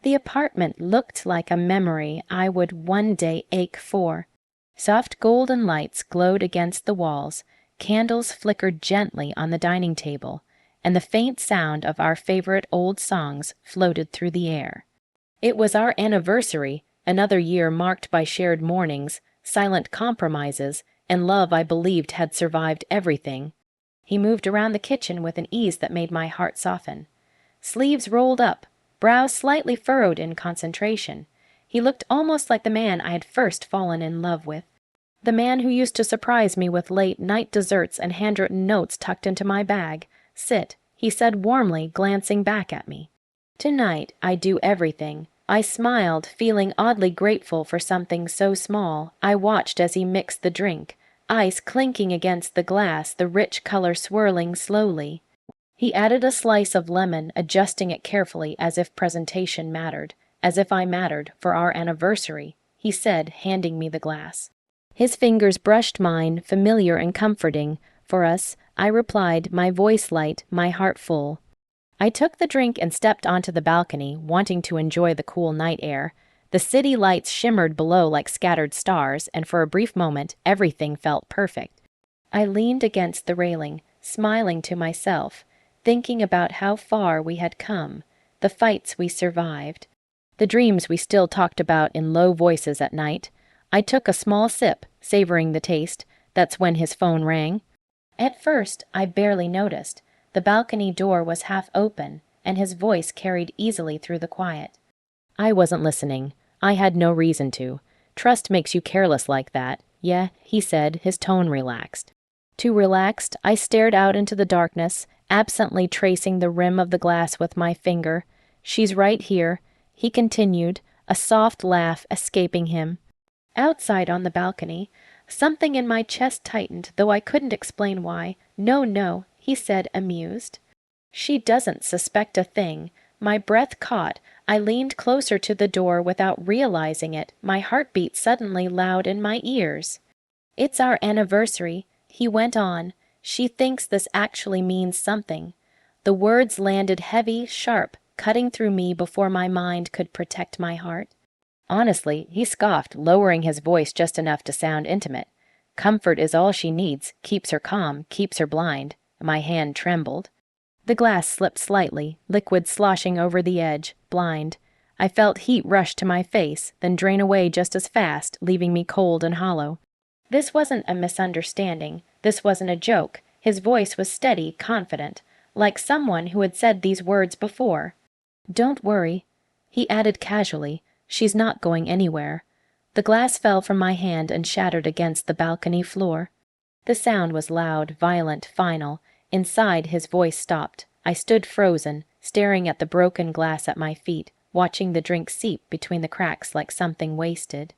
The apartment looked like a memory I would one day ache for. Soft golden lights glowed against the walls, candles flickered gently on the dining table, and the faint sound of our favorite old songs floated through the air. It was our anniversary, another year marked by shared mornings, silent compromises, and love I believed had survived everything. He moved around the kitchen with an ease that made my heart soften. Sleeves rolled up, brows slightly furrowed in concentration. He looked almost like the man I had first fallen in love with. The man who used to surprise me with late-night desserts and handwritten notes tucked into my bag. "Sit," he said warmly, glancing back at me. "Tonight I do everything." I smiled, feeling oddly grateful for something so small. I watched as he mixed the drink, ice clinking against the glass, the rich color swirling slowly. He added a slice of lemon, adjusting it carefully as if presentation mattered, as if I mattered for our anniversary, he said, handing me the glass. His fingers brushed mine, familiar and comforting. "For us," I replied, my voice light, my heart full. I took the drink and stepped onto the balcony, wanting to enjoy the cool night air. The city lights shimmered below like scattered stars, and for a brief moment, everything felt perfect. I leaned against the railing, smiling to myself, thinking about how far we had come, the fights we survived, the dreams we still talked about in low voices at night. I took a small sip, savoring the taste. That's when his phone rang. At first, I barely noticed. The balcony door was half open, and his voice carried easily through the quiet. I wasn't listening. I had no reason to. Trust makes you careless like that. "Yeah," he said, his tone relaxed. Too relaxed, I stared out into the darkness, absently tracing the rim of the glass with my finger. "She's right here," he continued, a soft laugh escaping him. Outside on the balcony, something in my chest tightened, though I couldn't explain why. No, he said, amused. "She doesn't suspect a thing." My breath caught. I leaned closer to the door without realizing it, my heartbeat suddenly loud in my ears. "It's our anniversary," he went on. "She thinks this actually means something." The words landed heavy, sharp, cutting through me before my mind could protect my heart. "Honestly," he scoffed, lowering his voice just enough to sound intimate. "Comfort is all she needs, keeps her calm, keeps her blind." My hand trembled. The glass slipped slightly, liquid sloshing over the edge, blind. I felt heat rush to my face, then drain away just as fast, leaving me cold and hollow. This wasn't a misunderstanding. This wasn't a joke. His voice was steady, confident, like someone who had said these words before. "Don't worry," he added casually. "She's not going anywhere." The glass fell from my hand and shattered against the balcony floor. The sound was loud, violent, final. Inside, his voice stopped. I stood frozen, staring at the broken glass at my feet, watching the drink seep between the cracks like something wasted.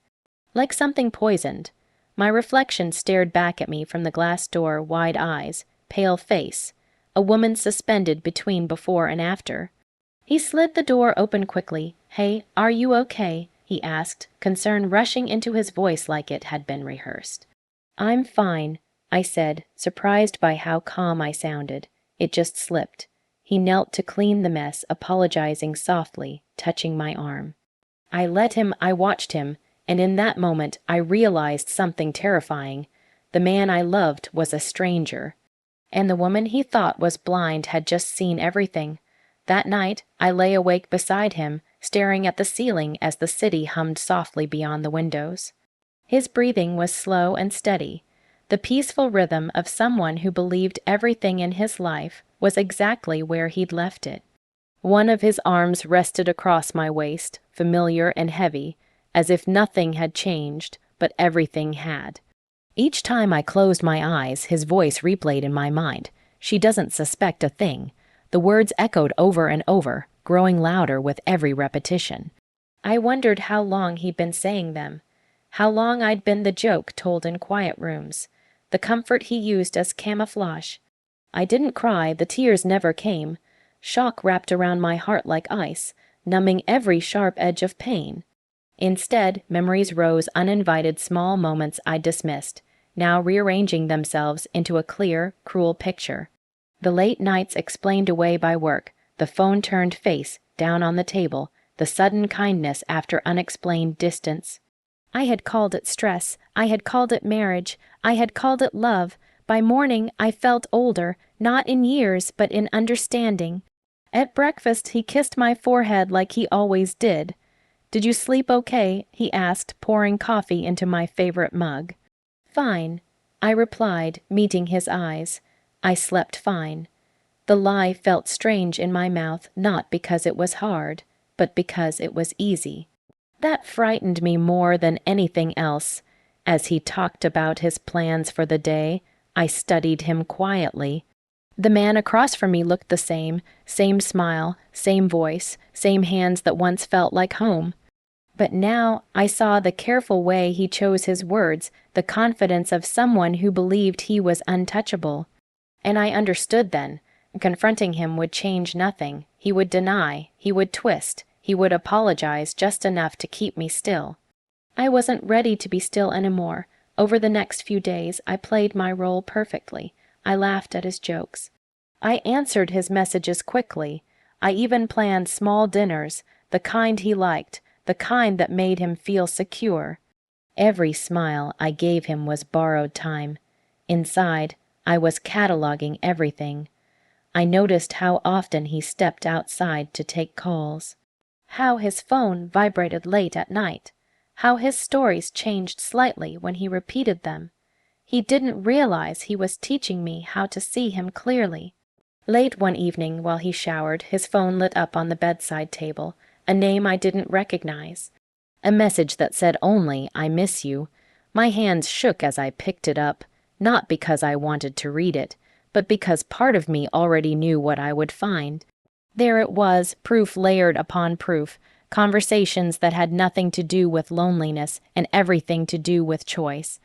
Like something poisoned. My reflection stared back at me from the glass door, wide eyes, pale face, a woman suspended between before and after. He slid the door open quickly. "Hey, are you okay?" he asked, concern rushing into his voice like it had been rehearsed. "I'm fine," I said, surprised by how calm I sounded. It just slipped. He knelt to clean the mess, apologizing softly, touching my arm. I watched him, and in that moment I realized something terrifying. The man I loved was a stranger, and the woman he thought was blind had just seen everything. That night, I lay awake beside him, staring at the ceiling as the city hummed softly beyond the windows. His breathing was slow and steady. The peaceful rhythm of someone who believed everything in his life was exactly where he'd left it. One of his arms rested across my waist, familiar and heavy, as if nothing had changed, but everything had. Each time I closed my eyes, his voice replayed in my mind. "She doesn't suspect a thing." The words echoed over and over, growing louder with every repetition. I wondered how long he'd been saying them, how long I'd been the joke told in quiet rooms, the comfort he used as camouflage. I didn't cry, the tears never came. Shock wrapped around my heart like ice, numbing every sharp edge of pain. Instead, memories rose, uninvited small moments I dismissed, now rearranging themselves into a clear, cruel picture. The late nights explained away by work, the phone turned face down on the table, the sudden kindness after unexplained distance. I had called it stress, I had called it marriage, I had called it love. By morning I felt older, not in years but in understanding. At breakfast he kissed my forehead like he always did. "Did you sleep okay?" he asked, pouring coffee into my favorite mug. "Fine," I replied, meeting his eyes. I slept fine. The lie felt strange in my mouth, not because it was hard, but because it was easy. That frightened me more than anything else. As he talked about his plans for the day, I studied him quietly. The man across from me looked the same smile, same voice, same hands that once felt like home. But now I saw the careful way he chose his words, the confidence of someone who believed he was untouchable. And I understood then. Confronting him would change nothing. He would deny, he would twist, he would apologize just enough to keep me still. I wasn't ready to be still anymore. Over the next few days, I played my role perfectly. I laughed at his jokes. I answered his messages quickly. I even planned small dinners, the kind he liked, the kind that made him feel secure. Every smile I gave him was borrowed time. Inside, I was cataloging everything. I noticed how often he stepped outside to take calls, how his phone vibrated late at night, how his stories changed slightly when he repeated them. He didn't realize he was teaching me how to see him clearly. Late one evening, while he showered, his phone lit up on the bedside table, a name I didn't recognize. A message that said only, "I miss you." My hands shook as I picked it up, not because I wanted to read it, but because part of me already knew what I would find. There it was, proof layered upon proof, conversations that had nothing to do with loneliness and everything to do with choice.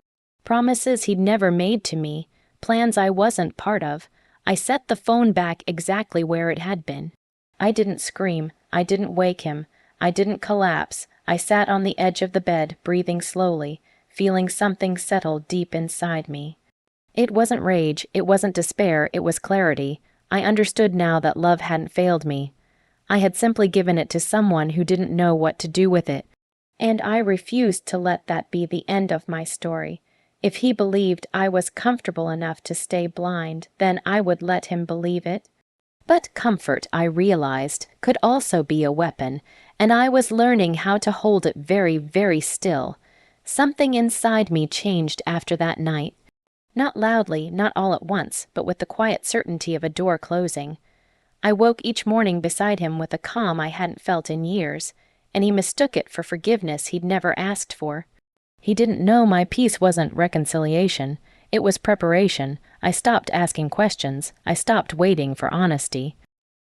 Promises he'd never made to me, plans I wasn't part of. I set the phone back exactly where it had been. I didn't scream, I didn't wake him, I didn't collapse. I sat on the edge of the bed, breathing slowly, feeling something settle deep inside me. It wasn't rage, it wasn't despair, it was clarity. I understood now that love hadn't failed me. I had simply given it to someone who didn't know what to do with it. And I refused to let that be the end of my story. If he believed I was comfortable enough to stay blind, then I would let him believe it. But comfort, I realized, could also be a weapon, and I was learning how to hold it very, very still. Something inside me changed after that night. Not loudly, not all at once, but with the quiet certainty of a door closing. I woke each morning beside him with a calm I hadn't felt in years, and he mistook it for forgiveness he'd never asked for. He didn't know my peace wasn't reconciliation. It was preparation. I stopped asking questions. I stopped waiting for honesty.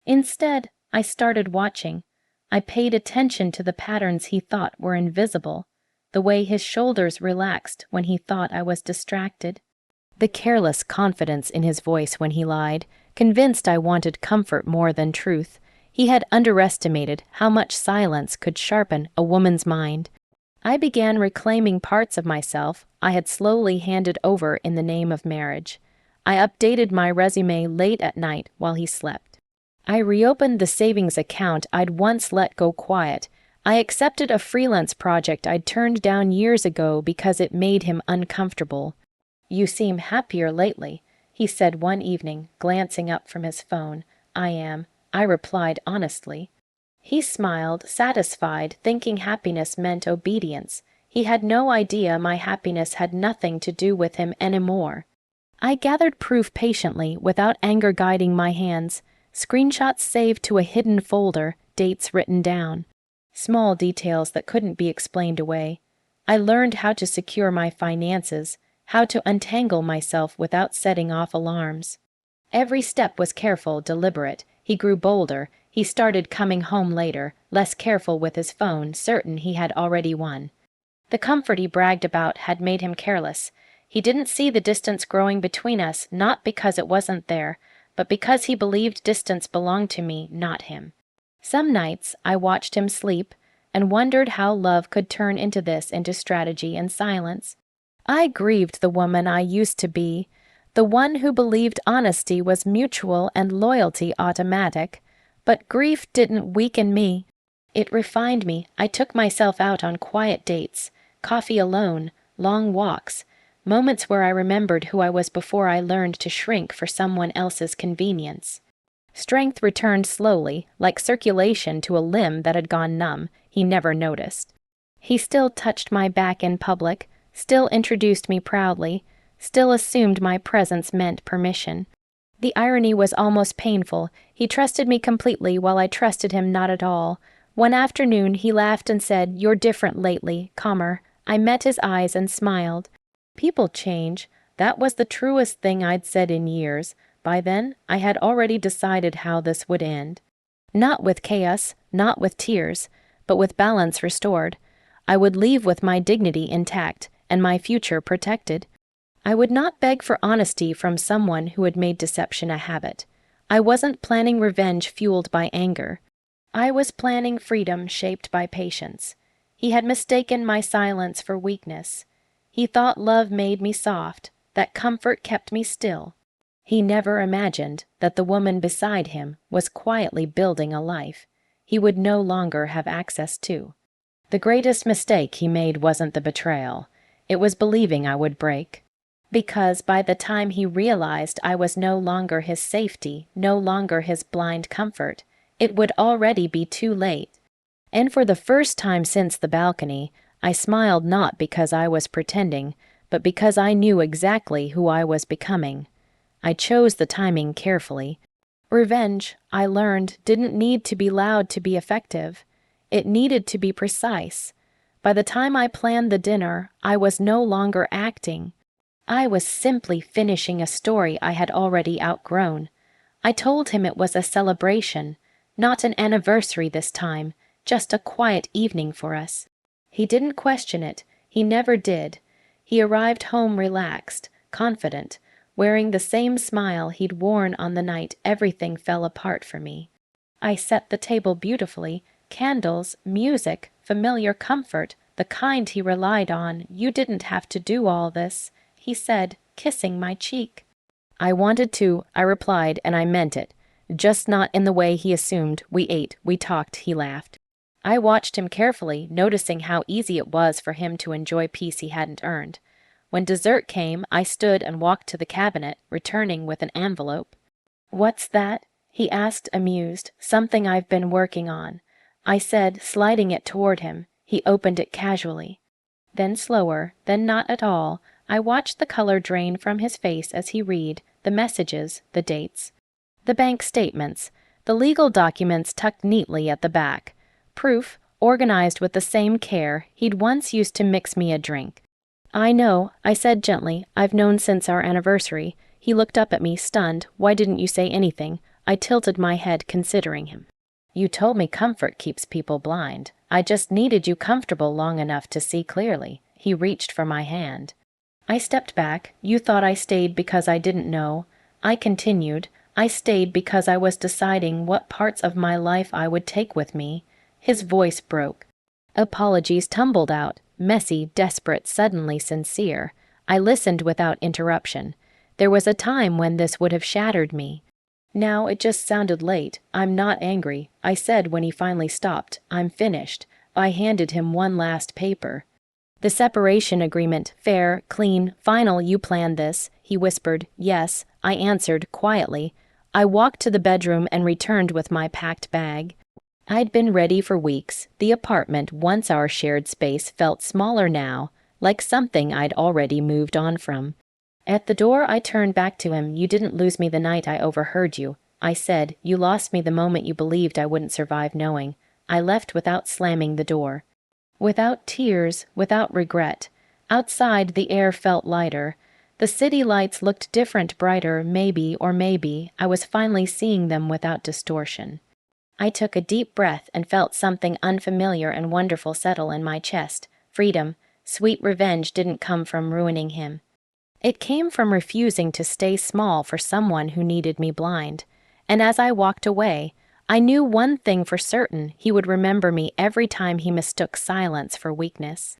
Instead, I started watching. I paid attention to the patterns he thought were invisible, the way his shoulders relaxed when he thought I was distracted, the careless confidence in his voice when he lied, convinced I wanted comfort more than truth. He had underestimated how much silence could sharpen a woman's mind. I began reclaiming parts of myself I had slowly handed over in the name of marriage. I updated my resume late at night while he slept. I reopened the savings account I'd once let go quiet. I accepted a freelance project I'd turned down years ago because it made him uncomfortable. "You seem happier lately," he said one evening, glancing up from his phone. "I am," I replied honestly. He smiled, satisfied, thinking happiness meant obedience. He had no idea my happiness had nothing to do with him anymore. I gathered proof patiently, without anger guiding my hands. Screenshots saved to a hidden folder, dates written down. Small details that couldn't be explained away. I learned how to secure my finances, how to untangle myself without setting off alarms. Every step was careful, deliberate. He grew bolder. He started coming home later, less careful with his phone, certain he had already won. The comfort he bragged about had made him careless. He didn't see the distance growing between us, not because it wasn't there, but because he believed distance belonged to me, not him. Some nights I watched him sleep and wondered how love could turn into strategy and silence. I grieved the woman I used to be, the one who believed honesty was mutual and loyalty automatic. But grief didn't weaken me. It refined me. I took myself out on quiet dates, coffee alone, long walks, moments where I remembered who I was before I learned to shrink for someone else's convenience. Strength returned slowly, like circulation to a limb that had gone numb. He never noticed. He still touched my back in public, still introduced me proudly, still assumed my presence meant permission. The irony was almost painful. He trusted me completely while I trusted him not at all. One afternoon he laughed and said, "You're different lately, calmer." I met his eyes and smiled. People change. That was the truest thing I'd said in years. By then, I had already decided how this would end. Not with chaos, not with tears, but with balance restored. I would leave with my dignity intact and my future protected. I would not beg for honesty from someone who had made deception a habit. I wasn't planning revenge fueled by anger. I was planning freedom shaped by patience. He had mistaken my silence for weakness. He thought love made me soft, that comfort kept me still. He never imagined that the woman beside him was quietly building a life he would no longer have access to. The greatest mistake he made wasn't the betrayal. It was believing I would break. Because by the time he realized I was no longer his safety, no longer his blind comfort, it would already be too late. And for the first time since the balcony, I smiled not because I was pretending, but because I knew exactly who I was becoming. I chose the timing carefully. Revenge, I learned, didn't need to be loud to be effective. It needed to be precise. By the time I planned the dinner, I was no longer acting. I was simply finishing a story I had already outgrown. I told him it was a celebration, not an anniversary this time, just a quiet evening for us. He didn't question it. He never did. He arrived home relaxed, confident, wearing the same smile he'd worn on the night everything fell apart for me. I set the table beautifully, candles, music, familiar comfort, the kind he relied on. "You didn't have to do all this," he said, kissing my cheek. "I wanted to," I replied, and I meant it. Just not in the way he assumed. We ate, we talked, he laughed. I watched him carefully, noticing how easy it was for him to enjoy peace he hadn't earned. When dessert came, I stood and walked to the cabinet, returning with an envelope. "What's that?" he asked, amused. "Something I've been working on," I said, sliding it toward him. He opened it casually. Then slower, then not at all, I watched the color drain from his face as he read, the messages, the dates. The bank statements, the legal documents tucked neatly at the back. Proof, organized with the same care he'd once used to mix me a drink. "I know," I said gently. "I've known since our anniversary." He looked up at me, stunned. "Why didn't you say anything?" I tilted my head, considering him. "You told me comfort keeps people blind. I just needed you comfortable long enough to see clearly." He reached for my hand. I stepped back. "You thought I stayed because I didn't know." I continued. "I stayed because I was deciding what parts of my life I would take with me." His voice broke. Apologies tumbled out, messy, desperate, suddenly sincere. I listened without interruption. There was a time when this would have shattered me. Now it just sounded late. "I'm not angry," I said when he finally stopped. "I'm finished." I handed him one last paper. "The separation agreement, fair, clean, final. You planned this," he whispered. "Yes," I answered quietly. I walked to the bedroom and returned with my packed bag. I'd been ready for weeks. The apartment, once our shared space, felt smaller now, like something I'd already moved on from. At the door, I turned back to him. "You didn't lose me the night I overheard you," I said. "You lost me the moment you believed I wouldn't survive knowing." I left without slamming the door. Without tears, without regret. Outside, the air felt lighter. The city lights looked different, brighter, maybe, I was finally seeing them without distortion. I took a deep breath and felt something unfamiliar and wonderful settle in my chest. Freedom, sweet revenge didn't come from ruining him. It came from refusing to stay small for someone who needed me blind. And as I walked away, I knew one thing for certain: he would remember me every time he mistook silence for weakness.